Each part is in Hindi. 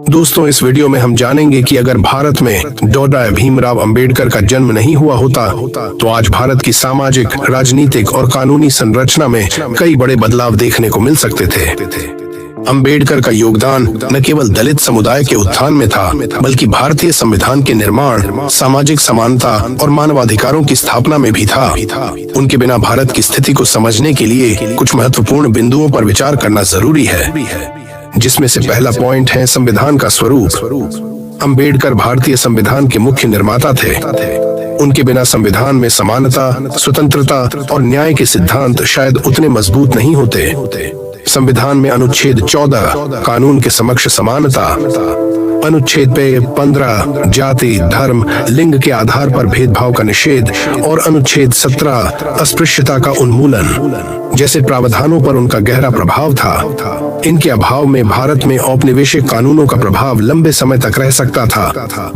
दोस्तों, इस वीडियो में हम जानेंगे कि अगर भारत में डॉक्टर भीमराव अंबेडकर का जन्म नहीं हुआ होता तो आज भारत की सामाजिक, राजनीतिक और कानूनी संरचना में कई बड़े बदलाव देखने को मिल सकते थे। अंबेडकर का योगदान न केवल दलित समुदाय के उत्थान में था, बल्कि भारतीय संविधान के निर्माण, सामाजिक समानता और मानवाधिकारों की स्थापना में भी था। उनके बिना भारत की स्थिति को समझने के लिए कुछ महत्वपूर्ण बिंदुओं पर विचार करना जरूरी है, जिसमें से पहला पॉइंट है संविधान का स्वरूप। अंबेडकर भारतीय संविधान के मुख्य निर्माता थे। उनके बिना संविधान में समानता, स्वतंत्रता और न्याय के सिद्धांत शायद उतने मजबूत नहीं होते। संविधान में अनुच्छेद 14 कानून के समक्ष समानता, अनुच्छेद 15 जाति, धर्म, लिंग के आधार पर भेदभाव का निषेध और अनुच्छेद 17 अस्पृश्यता का उन्मूलन जैसे प्रावधानों पर उनका गहरा प्रभाव था। इनके अभाव में भारत में औपनिवेशिक कानूनों का प्रभाव लंबे समय तक रह सकता था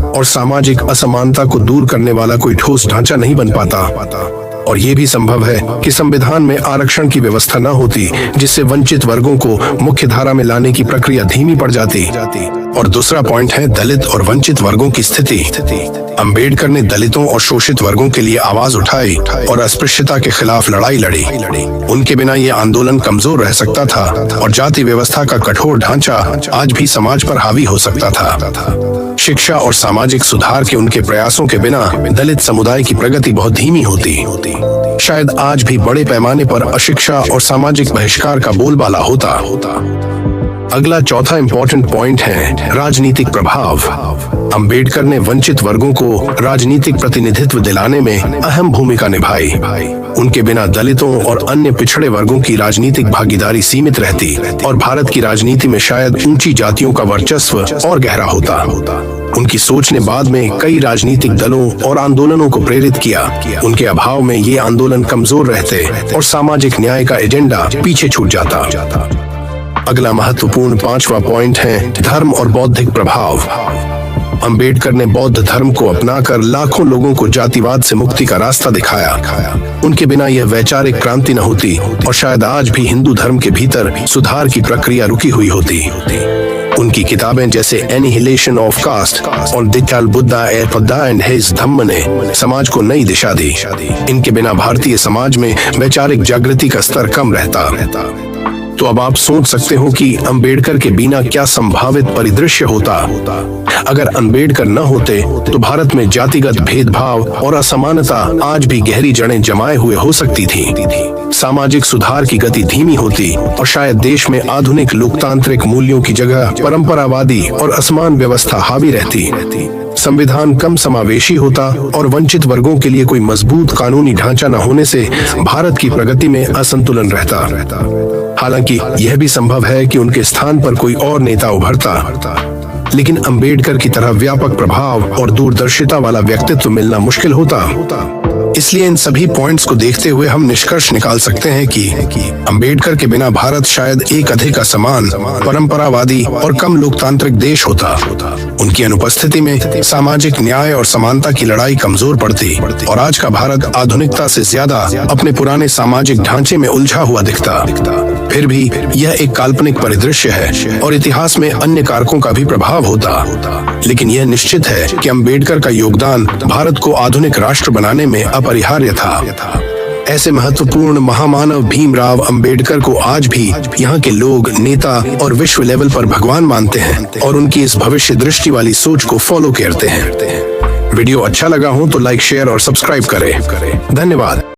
और सामाजिक असमानता को दूर करने वाला कोई ठोस ढांचा नहीं बन पाता। और ये भी संभव है कि संविधान में आरक्षण की व्यवस्था न होती, जिससे वंचित वर्गों को मुख्य धारा में लाने की प्रक्रिया धीमी पड़ जाती। और दूसरा पॉइंट है दलित और वंचित वर्गों की स्थिति। अंबेडकर ने दलितों और शोषित वर्गों के लिए आवाज उठाई और अस्पृश्यता के खिलाफ लड़ाई लड़ी। उनके बिना ये आंदोलन कमजोर रह सकता था और जाति व्यवस्था का कठोर ढांचा आज भी समाज पर हावी हो सकता था। शिक्षा और सामाजिक सुधार के उनके प्रयासों के बिना दलित समुदाय की प्रगति बहुत धीमी होती। शायद आज भी बड़े पैमाने पर अशिक्षा और सामाजिक बहिष्कार का बोलबाला होता। अगला चौथा इंपॉर्टेंट पॉइंट है राजनीतिक प्रभाव। अंबेडकर ने वंचित वर्गों को राजनीतिक प्रतिनिधित्व दिलाने में अहम भूमिका निभाई। उनके बिना दलितों और अन्य पिछड़े वर्गों की राजनीतिक भागीदारी सीमित रहती और भारत की राजनीति में शायद ऊंची जातियों का वर्चस्व और गहरा होता। उनकी सोच ने बाद में कई राजनीतिक दलों और आंदोलनों को प्रेरित किया। उनके अभाव में ये आंदोलन कमजोर रहते और सामाजिक न्याय का एजेंडा पीछे छूट जाता। अगला महत्वपूर्ण पांचवा पॉइंट है धर्म और बौद्धिक प्रभाव। अंबेडकर ने बौद्ध धर्म को अपनाकर लाखों लोगों को जातिवाद से मुक्ति का रास्ता दिखाया। उनके बिना यह वैचारिक क्रांति न होती और शायद आज भी हिंदू धर्म के भीतर सुधार की प्रक्रिया रुकी हुई होती। उनकी किताबें जैसे एनिहिलेशन ऑफ कास्ट और दिटाल बुद्धा एंड हिज धम्म ने समाज को नई दिशा दी। इनके बिना भारतीय समाज में वैचारिक जागृति का स्तर कम रहता। तो अब आप सोच सकते हो कि अंबेडकर के बिना क्या संभावित परिदृश्य होता। अगर अंबेडकर न होते तो भारत में जातिगत भेदभाव और असमानता आज भी गहरी जड़ें जमाए हुए हो सकती थी। सामाजिक सुधार की गति धीमी होती और शायद देश में आधुनिक लोकतांत्रिक मूल्यों की जगह परंपरावादी और असमान व्यवस्था हावी रहती। संविधान कम समावेशी होता और वंचित वर्गों के लिए कोई मजबूत कानूनी ढांचा न होने से भारत की प्रगति में असंतुलन रहता। हालांकि यह भी संभव है कि उनके स्थान पर कोई और नेता उभरता, लेकिन अंबेडकर की तरह व्यापक प्रभाव और दूरदर्शिता वाला व्यक्तित्व मिलना मुश्किल होता। इसलिए इन सभी पॉइंट्स को देखते हुए हम निष्कर्ष निकाल सकते हैं कि अंबेडकर के बिना भारत शायद एक अधिक असमान, परंपरावादी और कम लोकतांत्रिक देश होता। उनकी अनुपस्थिति में सामाजिक न्याय और समानता की लड़ाई कमजोर पड़ती और आज का भारत आधुनिकता से ज्यादा अपने पुराने सामाजिक ढांचे में उलझा हुआ दिखता। फिर भी यह एक काल्पनिक परिदृश्य है और इतिहास में अन्य कारकों का भी प्रभाव होता, लेकिन यह निश्चित है कि अंबेडकर का योगदान भारत को आधुनिक राष्ट्र बनाने में अपरिहार्य था। ऐसे महत्वपूर्ण महामानव भीमराव अंबेडकर को आज भी यहाँ के लोग, नेता और विश्व लेवल पर भगवान मानते हैं और उनकी इस भविष्य दृष्टि वाली सोच को फॉलो करते हैं। वीडियो अच्छा लगा हो तो लाइक, शेयर और सब्सक्राइब करें। धन्यवाद।